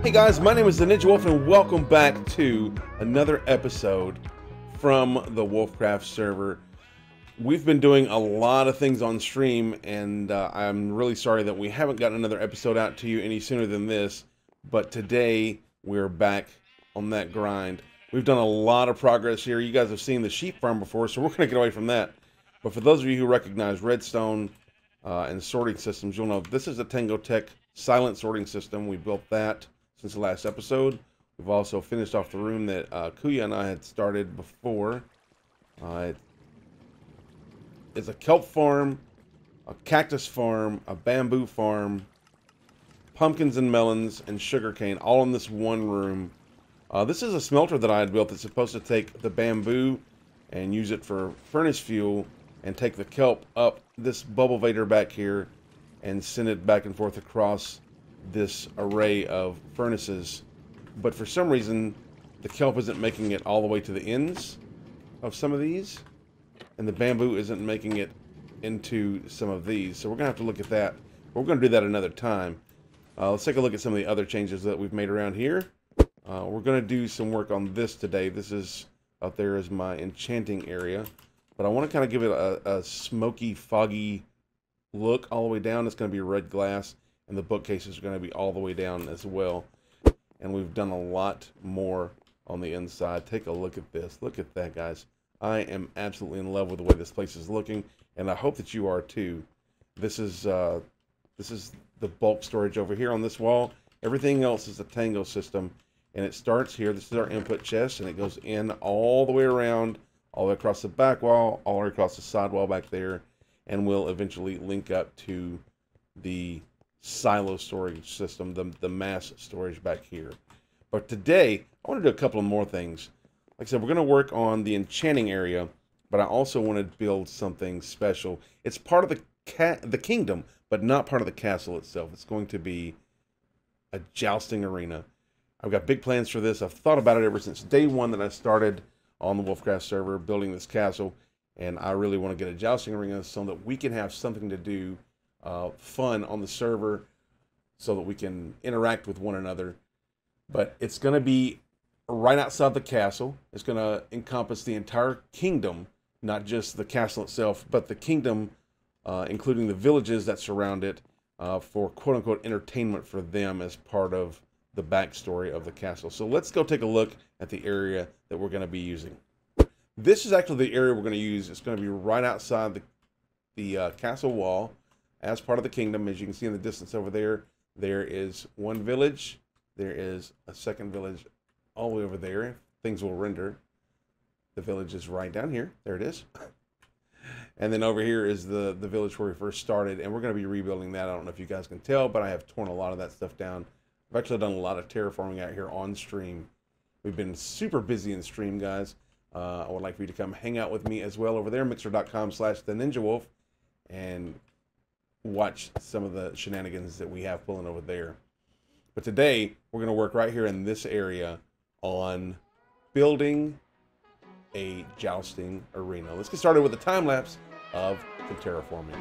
Hey guys, my name is the Ninja Wolf and welcome back to another episode from the WolfCraft server. We've been doing a lot of things on stream and I'm really sorry that we haven't gotten another episode out to you any sooner than this, but today we're back on that grind. We've done a lot of progress here. You guys have seen the sheep farm before, so we're going to get away from that. But for those of you who recognize redstone and sorting systems, you'll know this is a Tango Tech silent sorting system. We built that since the last episode. We've also finished off the room that Kuya and I had started before. It's a kelp farm, a cactus farm, a bamboo farm, pumpkins and melons, and sugarcane, all in this one room. This is a smelter that I had built that's supposed to take the bamboo and use it for furnace fuel and take the kelp up this bubble vader back here and send it back and forth across this array of furnaces. But for some reason the kelp isn't making it all the way to the ends of some of these, and the bamboo isn't making it into some of these, so we're gonna have to look at that. We're gonna do that another time. Let's take a look at some of the other changes that we've made around here. We're gonna do some work on this today. This is up there is my enchanting area, but I want to kind of give it a smoky, foggy look all the way down. It's going to be red glass, and the bookcases are going to be all the way down as well. And we've done a lot more on the inside. Take a look at this. Look at that, guys. I am absolutely in love with the way this place is looking, and I hope that you are too. This is the bulk storage over here on this wall. Everything else is a Tango system, and it starts here. This is our input chest, and it goes in all the way around, all the way across the back wall, all the way across the side wall back there, and will eventually link up to the silo storage system, the mass storage back here. But today, I want to do a couple of more things. Like I said, we're going to work on the enchanting area, but I also want to build something special. It's part of the kingdom, but not part of the castle itself. It's going to be a jousting arena. I've got big plans for this. I've thought about it ever since day one that I started on the WolfCraft server building this castle. And I really want to get a jousting arena so that we can have something to do fun on the server so that we can interact with one another. But it's going to be right outside the castle. It's going to encompass the entire kingdom, not just the castle itself, but the kingdom, including the villages that surround it, for quote-unquote entertainment for them as part of the backstory of the castle. So let's go take a look at the area that we're going to be using. This is actually the area we're going to use. It's going to be right outside the castle wall as part of the kingdom. As you can see in the distance over there, there is one village. There is a second village all the way over there. Things will render. The village is right down here. There it is. And then over here is the village where we first started, and we're going to be rebuilding that. I don't know if you guys can tell, but I have torn a lot of that stuff down. I've actually done a lot of terraforming out here on stream. We've been super busy in stream, guys. I would like for you to come hang out with me as well over there, mixer.com/theninjawolf, and watch some of the shenanigans that we have pulling over there. But today, we're going to work right here in this area on building a jousting arena. Let's get started with a time lapse of some terraforming.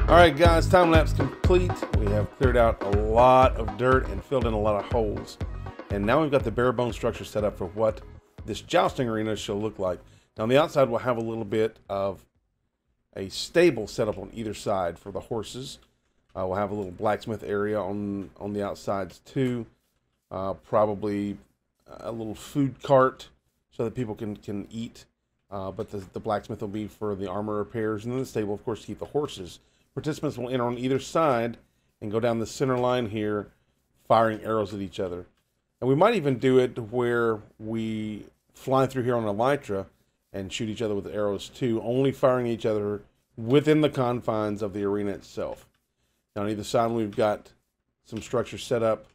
Alright guys, time lapse complete. We have cleared out a lot of dirt and filled in a lot of holes. And now we've got the bare bone structure set up for what this jousting arena shall look like. Now on the outside we'll have a little bit of a stable set up on either side for the horses. We'll have a little blacksmith area on the outsides too. Probably a little food cart so that people can eat. But the blacksmith will be for the armor repairs, and then the stable, of course, to keep the horses. Participants will enter on either side and go down the center line here, firing arrows at each other. And we might even do it where we fly through here on Elytra and shoot each other with arrows too, only firing each other within the confines of the arena itself. Now on either side we've got some structure set up,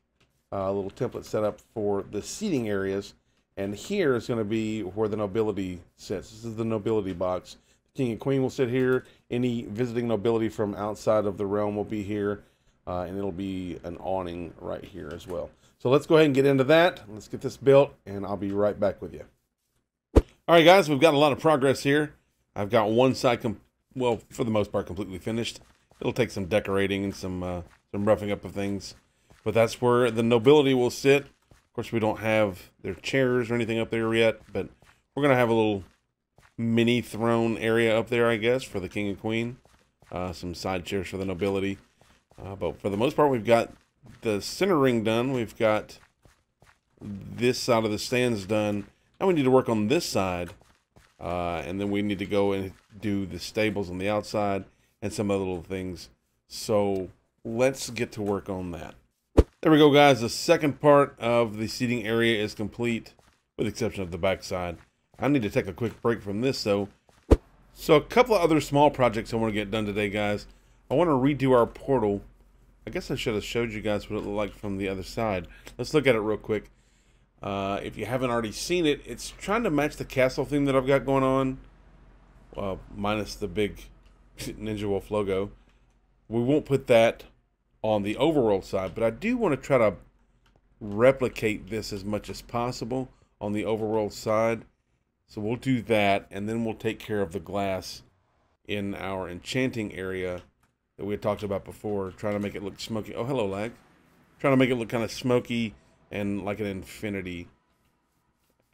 a little template set up for the seating areas. And here is going to be where the nobility sits. This is the nobility box. The king and queen will sit here. Any visiting nobility from outside of the realm will be here. And it'll be an awning right here as well. So let's go ahead and get into that. Let's get this built, and I'll be right back with you. All right, guys, we've got a lot of progress here. I've got one side, well, for the most part, completely finished. It'll take some decorating and some roughing up of things. But that's where the nobility will sit. Of course, we don't have their chairs or anything up there yet, but we're going to have a little mini throne area up there, I guess, for the king and queen. Some side chairs for the nobility. But for the most part, we've got the center ring done. We've got this side of the stands done. Now we need to work on this side. And then we need to go and do the stables on the outside and some other little things. So let's get to work on that. There we go, guys. The second part of the seating area is complete, with the exception of the back side. I need to take a quick break from this, though. So a couple of other small projects I want to get done today, guys. I want to redo our portal. I guess I should have showed you guys what it looked like from the other side. Let's look at it real quick. If you haven't already seen it, it's trying to match the castle theme that I've got going on. Well, minus the big Ninja Wolf logo. We won't put that on the overworld side, but I do want to try to replicate this as much as possible on the overworld side. So we'll do that, and then we'll take care of the glass in our enchanting area that we had talked about before, trying to make it look smoky. Oh, hello, lag. Trying to make it look kind of smoky and like an infinity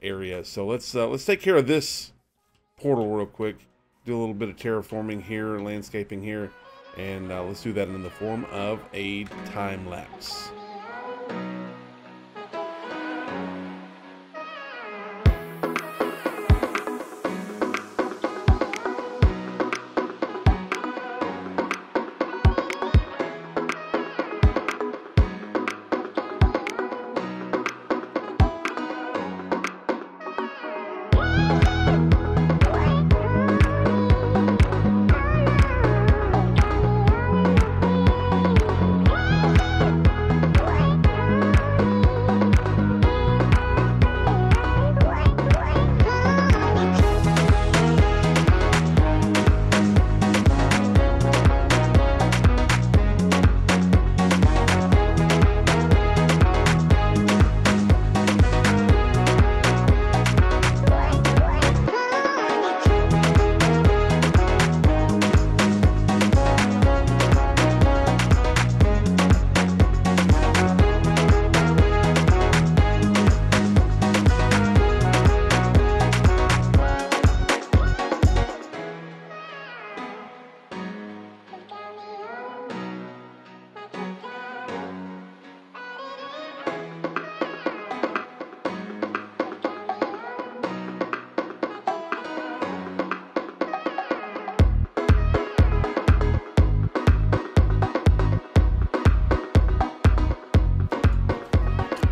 area. So let's take care of this portal real quick. Do a little bit of terraforming here, landscaping here. And let's do that in the form of a time lapse.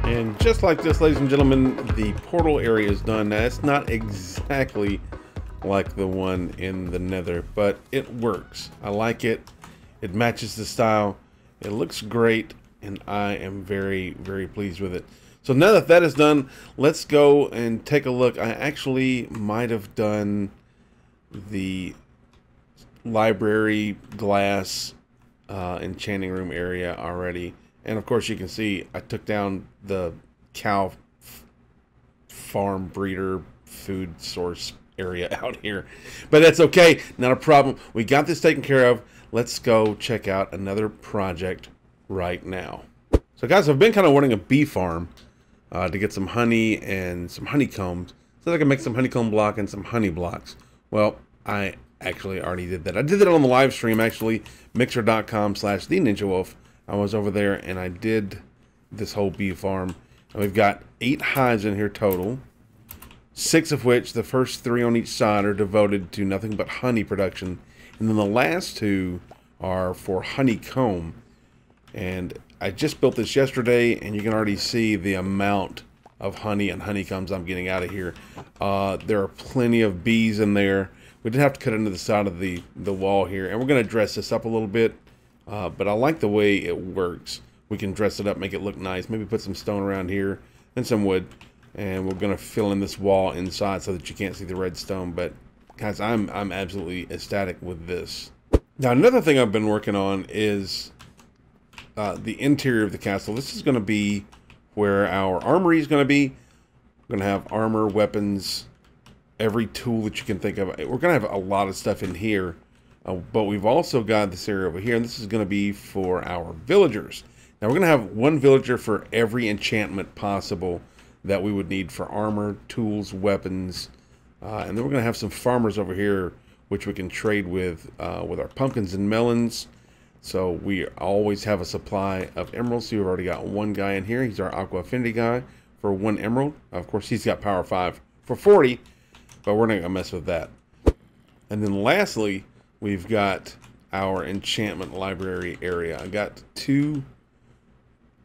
And just like this, ladies and gentlemen, the portal area is done. Now, it's not exactly like the one in the Nether, but it works. I like it. It matches the style. It looks great, and I am very, very pleased with it. So now that that is done, let's go and take a look. I actually might have done the library glass enchanting room area already. And of course you can see I took down the cow farm breeder food source area out here. But that's okay, not a problem. We got this taken care of. let's go check out another project right now. So guys, I've been kind of wanting a bee farm to get some honey and some honeycombs so that I can make some honeycomb block and some honey blocks. Well, I actually already did that. I did that on the live stream, actually, mixer.com/TheNinjaWolf. I was over there and I did this whole bee farm. And we've got 8 hives in here total, 6 of which, the first 3 on each side, are devoted to nothing but honey production. And then the last 2 are for honeycomb. And I just built this yesterday, and you can already see the amount of honey and honeycombs I'm getting out of here. There are plenty of bees in there. We did have to cut into the side of the wall here, and we're going to dress this up a little bit, but I like the way it works. We can dress it up, make it look nice, maybe put some stone around here and some wood, and we're going to fill in this wall inside so that you can't see the redstone. But guys, I'm absolutely ecstatic with this. Now, another thing I've been working on is the interior of the castle. This is going to be where our armory is going to be. We're going to have armor, weapons, every tool that you can think of. We're going to have a lot of stuff in here, but we've also got this area over here, and this is going to be for our villagers. Now, we're going to have 1 villager for every enchantment possible that we would need for armor, tools, weapons, and then we're going to have some farmers over here which we can trade with our pumpkins and melons. So we always have a supply of emeralds. So we've already got 1 guy in here. He's our Aqua Affinity guy for 1 emerald. Of course, he's got Power 5 for 40, but we're not going to mess with that. And then lastly, we've got our enchantment library area. I got 2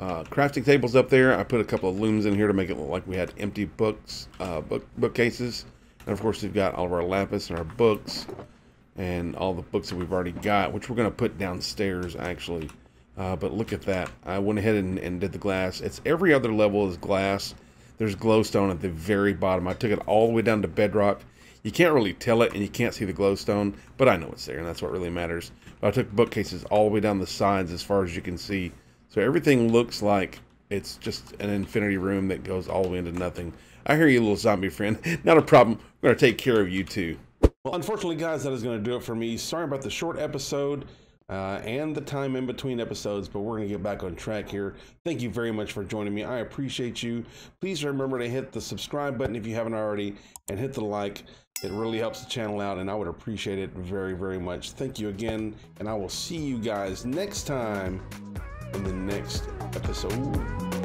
crafting tables up there. I put a couple of looms in here to make it look like we had empty books, bookcases. And of course, we've got all of our lapis and our books, and all the books that we've already got, which we're going to put downstairs, actually. But look at that. I went ahead and did the glass. It's every other level is glass. There's glowstone at the very bottom. I took it all the way down to bedrock. You can't really tell it, and you can't see the glowstone, but I know it's there, and that's what really matters. But I took bookcases all the way down the sides as far as you can see. So everything looks like it's just an infinity room that goes all the way into nothing. I hear you, little zombie friend. Not a problem. We're going to take care of you, too. Well, unfortunately, guys, that is going to do it for me. Sorry about the short episode and the time in between episodes, but we're going to get back on track here. Thank you very much for joining me. I appreciate you. Please remember to hit the subscribe button if you haven't already, and hit the like. It really helps the channel out, and I would appreciate it very, very much. Thank you again, and I will see you guys next time in the next episode.